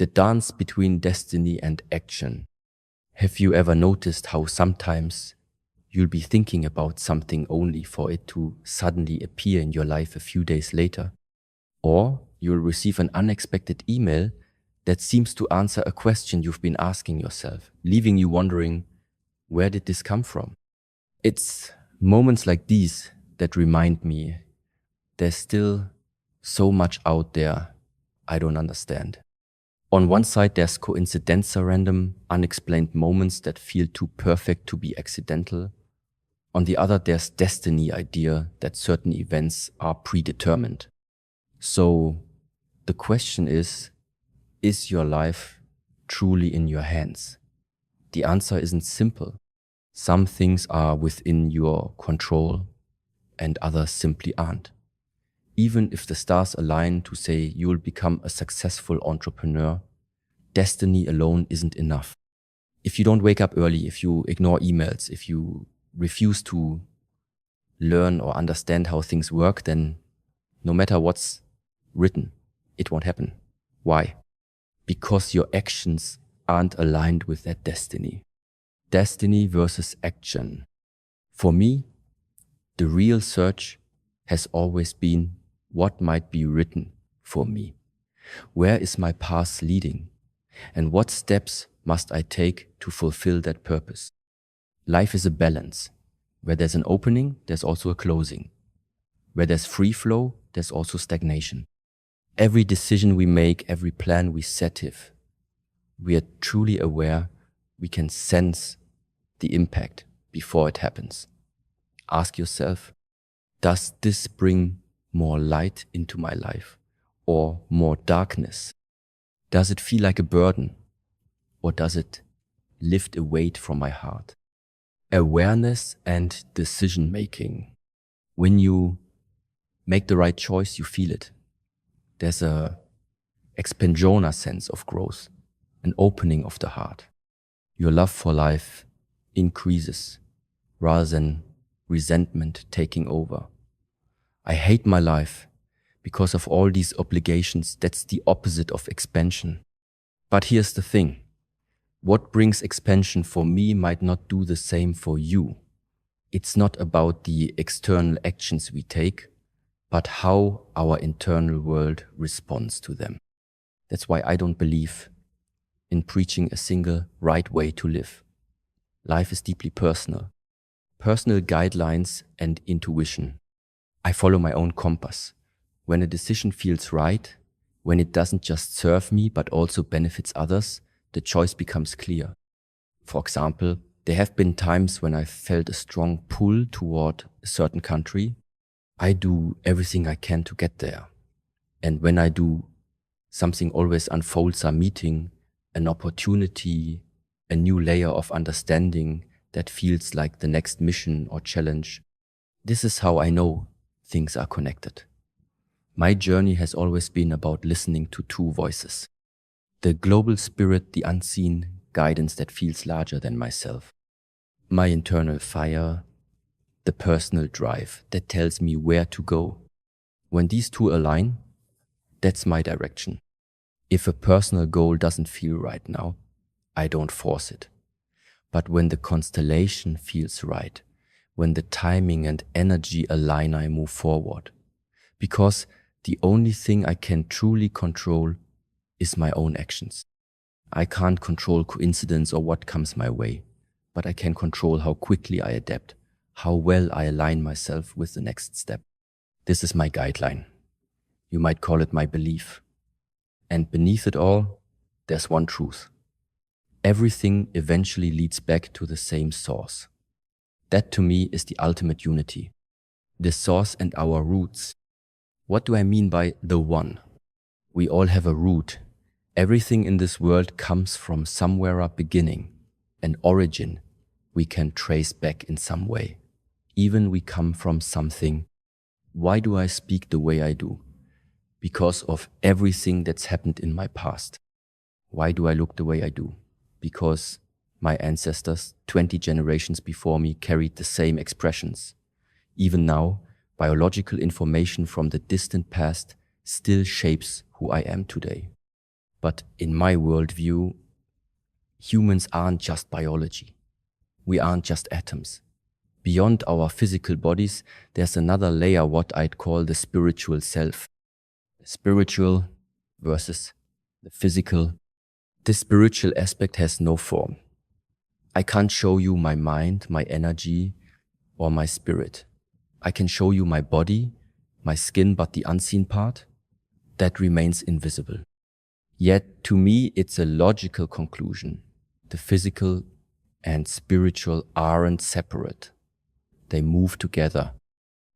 The dance between destiny and action. Have you ever noticed how sometimes you'll be thinking about something only for it to suddenly appear in your life a few days later? Or you'll receive an unexpected email that seems to answer a question you've been asking yourself, leaving you wondering, where did this come from? It's moments like these that remind me there's still so much out there I don't understand. On one side, there's coincidenza, random, unexplained moments that feel too perfect to be accidental. On the other, there's destiny idea that certain events are predetermined. So the question is your life truly in your hands? The answer isn't simple. Some things are within your control and others simply aren't. Even if the stars align to say you'll become a successful entrepreneur, destiny alone isn't enough. If you don't wake up early, if you ignore emails, if you refuse to learn or understand how things work, then no matter what's written, it won't happen. Why? Because your actions aren't aligned with that destiny. Destiny versus action. For me, the real search has always been what might be written for me. Where is my path leading? And what steps must I take to fulfill that purpose? Life is a balance. Where there's an opening, there's also a closing. Where there's free flow, there's also stagnation. Every decision we make, every plan we set, if we are truly aware, we can sense the impact before it happens. Ask yourself, does this bring more light into my life or more darkness? Does it feel like a burden or does it lift a weight from my heart? Awareness and decision making. When you make the right choice, you feel it. There's a expansiona sense of growth, an opening of the heart. Your love for life increases rather than resentment taking over. I hate my life because of all these obligations. That's the opposite of expansion. But here's the thing. What brings expansion for me might not do the same for you. It's not about the external actions we take, but how our internal world responds to them. That's why I don't believe in preaching a single right way to live. Life is deeply personal. Personal guidelines and intuition. I follow my own compass. When a decision feels right, when it doesn't just serve me but also benefits others, the choice becomes clear. For example, there have been times when I felt a strong pull toward a certain country. I do everything I can to get there. And when I do, something always unfolds, a meeting, an opportunity, a new layer of understanding that feels like the next mission or challenge. This is how I know things are connected. My journey has always been about listening to two voices. The global spirit, the unseen guidance that feels larger than myself. My internal fire, the personal drive that tells me where to go. When these two align, that's my direction. If a personal goal doesn't feel right now, I don't force it. But when the constellation feels right, when the timing and energy align, I move forward. Because the only thing I can truly control is my own actions. I can't control coincidence or what comes my way, but I can control how quickly I adapt, how well I align myself with the next step. This is my guideline. You might call it my belief. And beneath it all, there's one truth. Everything eventually leads back to the same source. That to me is the ultimate unity. The source and our roots. What do I mean by the one? We all have a root. Everything in this world comes from somewhere, a beginning, an origin we can trace back in some way. Even we come from something. Why do I speak the way I do? Because of everything that's happened in my past. Why do I look the way I do? Because my ancestors, 20 generations before me, carried the same expressions. Even now, biological information from the distant past still shapes who I am today. But in my worldview, humans aren't just biology. We aren't just atoms. Beyond our physical bodies, there's another layer, what I'd call the spiritual self. Spiritual versus the physical. This spiritual aspect has no form. I can't show you my mind, my energy, or my spirit. I can show you my body, my skin, but the unseen part, that remains invisible. Yet, to me, it's a logical conclusion. The physical and spiritual aren't separate. They move together.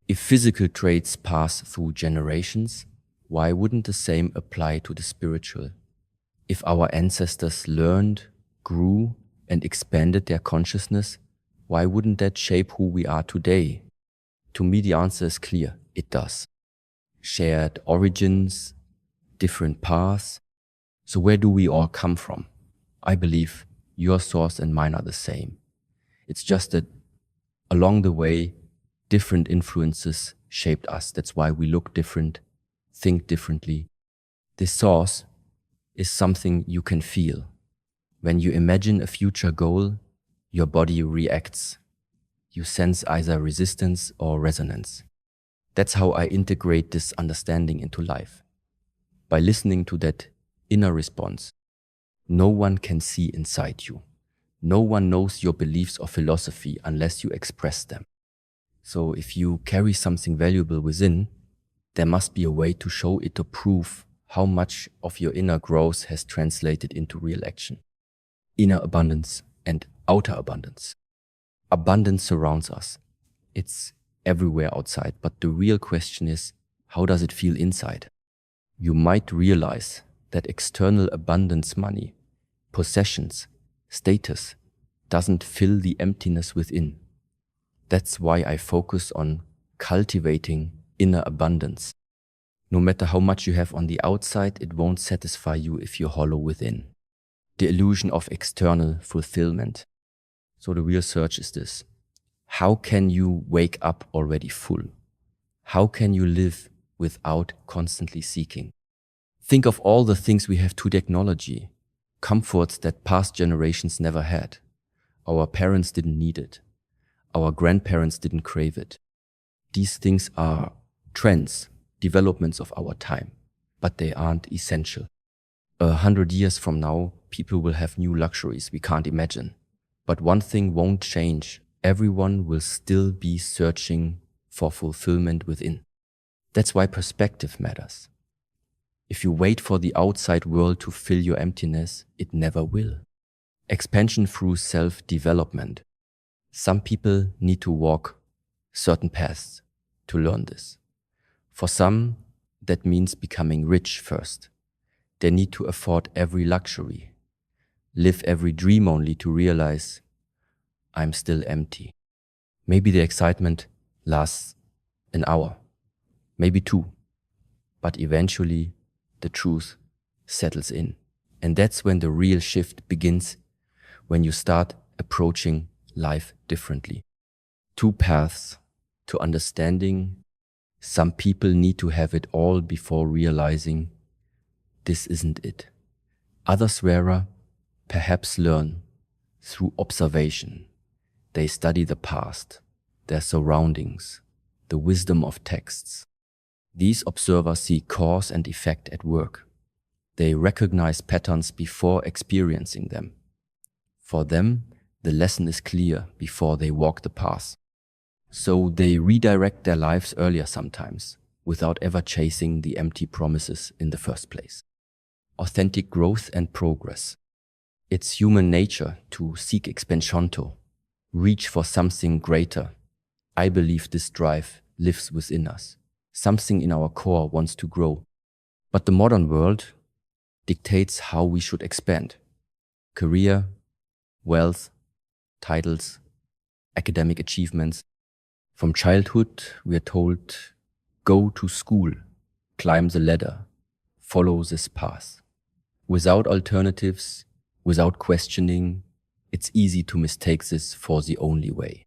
If physical traits pass through generations, why wouldn't the same apply to the spiritual? If our ancestors learned, grew, and expanded their consciousness, why wouldn't that shape who we are today? To me, the answer is clear. It does. Shared origins, different paths. So where do we all come from? I believe your source and mine are the same. It's just that along the way, different influences shaped us. That's why we look different, think differently. This source is something you can feel. When you imagine a future goal, your body reacts. You sense either resistance or resonance. That's how I integrate this understanding into life. By listening to that inner response, no one can see inside you. No one knows your beliefs or philosophy unless you express them. So if you carry something valuable within, there must be a way to show it, to prove how much of your inner growth has translated into real action. Inner abundance and outer abundance. Abundance surrounds us. It's everywhere outside, but the real question is, how does it feel inside? You might realize that external abundance, money, possessions, status, doesn't fill the emptiness within. That's why I focus on cultivating inner abundance. No matter how much you have on the outside, it won't satisfy you if you're hollow within. The illusion of external fulfillment. So the real search is this. How can you wake up already full? How can you live without constantly seeking? Think of all the things we have to technology, comforts that past generations never had. Our parents didn't need it. Our grandparents didn't crave it. These things are trends, developments of our time, but they aren't essential. 100 years from now, people will have new luxuries we can't imagine. But one thing won't change. Everyone will still be searching for fulfillment within. That's why perspective matters. If you wait for the outside world to fill your emptiness, it never will. Expansion through self-development. Some people need to walk certain paths to learn this. For some, that means becoming rich first. They need to afford every luxury, live every dream only to realize I'm still empty. Maybe the excitement lasts an hour, maybe 2, but eventually the truth settles in. And that's when the real shift begins, when you start approaching life differently. 2 paths to understanding. Some people need to have it all before realizing this isn't it. Others rarer, perhaps learn through observation. They study the past, their surroundings, the wisdom of texts. These observers see cause and effect at work. They recognize patterns before experiencing them. For them, the lesson is clear before they walk the path. So they redirect their lives earlier sometimes, without ever chasing the empty promises in the first place. Authentic growth and progress. It's human nature to seek expansion, reach for something greater. I believe this drive lives within us. Something in our core wants to grow. But the modern world dictates how we should expand. Career, wealth, titles, academic achievements. From childhood, we are told, go to school, climb the ladder, follow this path. Without alternatives, without questioning, it's easy to mistake this for the only way.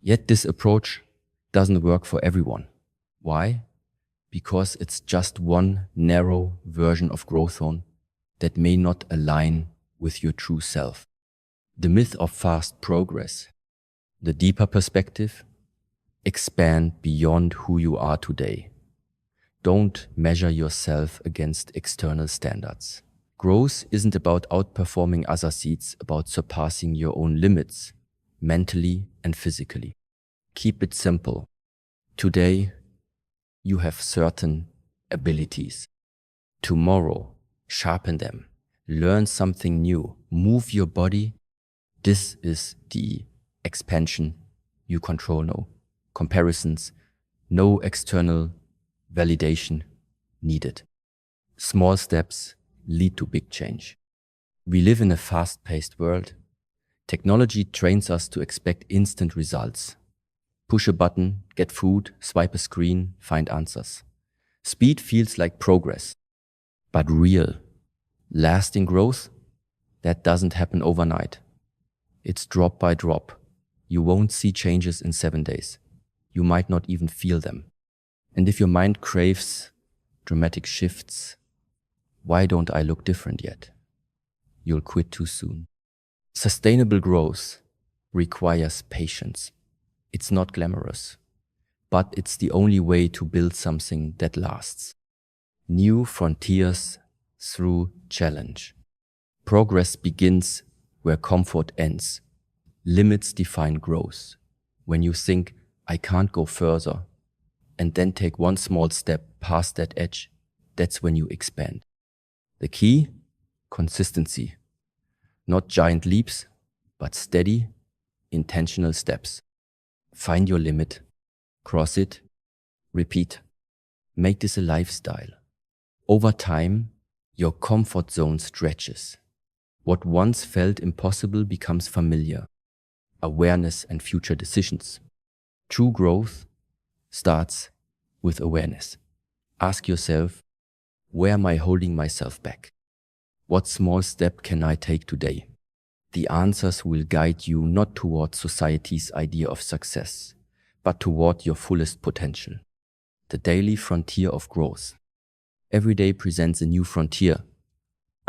Yet this approach doesn't work for everyone. Why? Because it's just one narrow version of growth zone that may not align with your true self. The myth of fast progress. The deeper perspective: expand beyond who you are today. Don't measure yourself against external standards. Growth isn't about outperforming others, it's about surpassing your own limits, mentally and physically. Keep it simple. Today, you have certain abilities. Tomorrow, sharpen them. Learn something new. Move your body. This is the expansion you control. No comparisons, no external validation needed. Small steps lead to big change. We live in a fast-paced world. Technology trains us to expect instant results. Push a button, get food, swipe a screen, find answers. Speed feels like progress, but real, lasting growth, that doesn't happen overnight. It's drop by drop. You won't see changes in 7 days. You might not even feel them. And if your mind craves dramatic shifts, why don't I look different yet? You'll quit too soon. Sustainable growth requires patience. It's not glamorous, but it's the only way to build something that lasts. New frontiers through challenge. Progress begins where comfort ends. Limits define growth. When you think, I can't go further, and then take one small step past that edge, that's when you expand. The key? Consistency. Not giant leaps, but steady, intentional steps. Find your limit, cross it, repeat. Make this a lifestyle. Over time, your comfort zone stretches. What once felt impossible becomes familiar. Awareness and future decisions. True growth starts with awareness. Ask yourself, where am I holding myself back? What small step can I take today? The answers will guide you not toward society's idea of success, but toward your fullest potential. The daily frontier of growth. Every day presents a new frontier,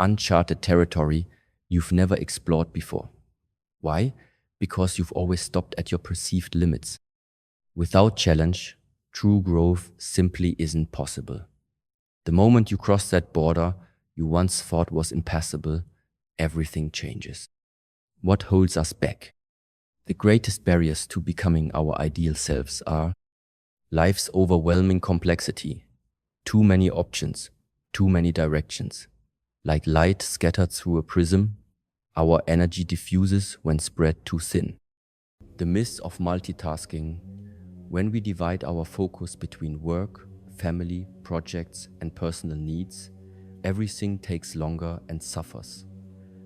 uncharted territory you've never explored before. Why? Because you've always stopped at your perceived limits. Without challenge, true growth simply isn't possible. The moment you cross that border you once thought was impassable, everything changes. What holds us back? The greatest barriers to becoming our ideal selves are life's overwhelming complexity, too many options, too many directions. Like light scattered through a prism, our energy diffuses when spread too thin. The myth of multitasking. When we divide our focus between work, family, projects, and personal needs, everything takes longer and suffers.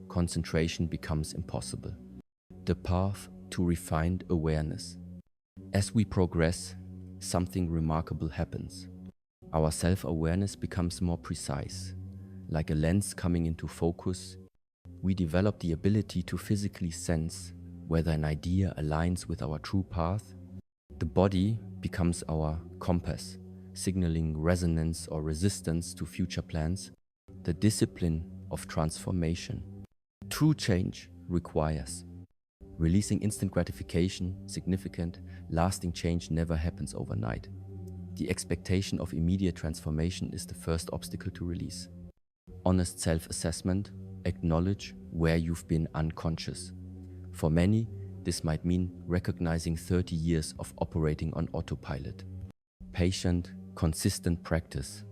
Concentration becomes impossible. The path to refined awareness. As we progress, something remarkable happens. Our self-awareness becomes more precise. Like a lens coming into focus, we develop the ability to physically sense whether an idea aligns with our true path. The body becomes our compass, signaling resonance or resistance to future plans. The discipline of transformation. True change requires releasing instant gratification. Significant, lasting change never happens overnight. The expectation of immediate transformation is the first obstacle to release. Honest self-assessment. Acknowledge where you've been unconscious. For many, this might mean recognizing 30 years of operating on autopilot. Patient, consistent practice.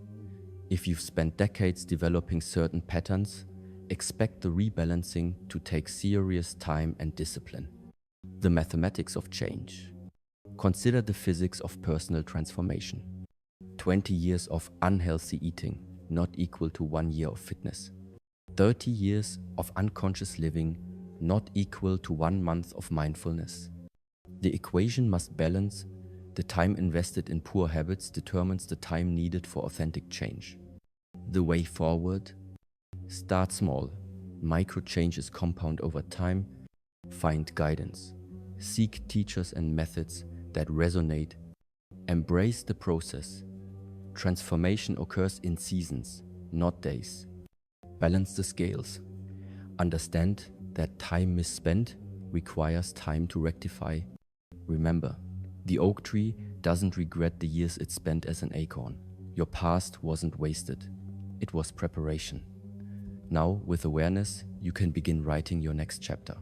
If you've spent decades developing certain patterns, expect the rebalancing to take serious time and discipline. The mathematics of change. Consider the physics of personal transformation. 20 years of unhealthy eating not equal to 1 year of fitness. 30 years of unconscious living not equal to 1 month of mindfulness. The equation must balance. The time invested in poor habits determines the time needed for authentic change. The way forward? Start small. Micro changes compound over time. Find guidance. Seek teachers and methods that resonate. Embrace the process. Transformation occurs in seasons, not days. Balance the scales. Understand that time misspent requires time to rectify. Remember, the oak tree doesn't regret the years it spent as an acorn. Your past wasn't wasted. It was preparation. Now, with awareness, you can begin writing your next chapter.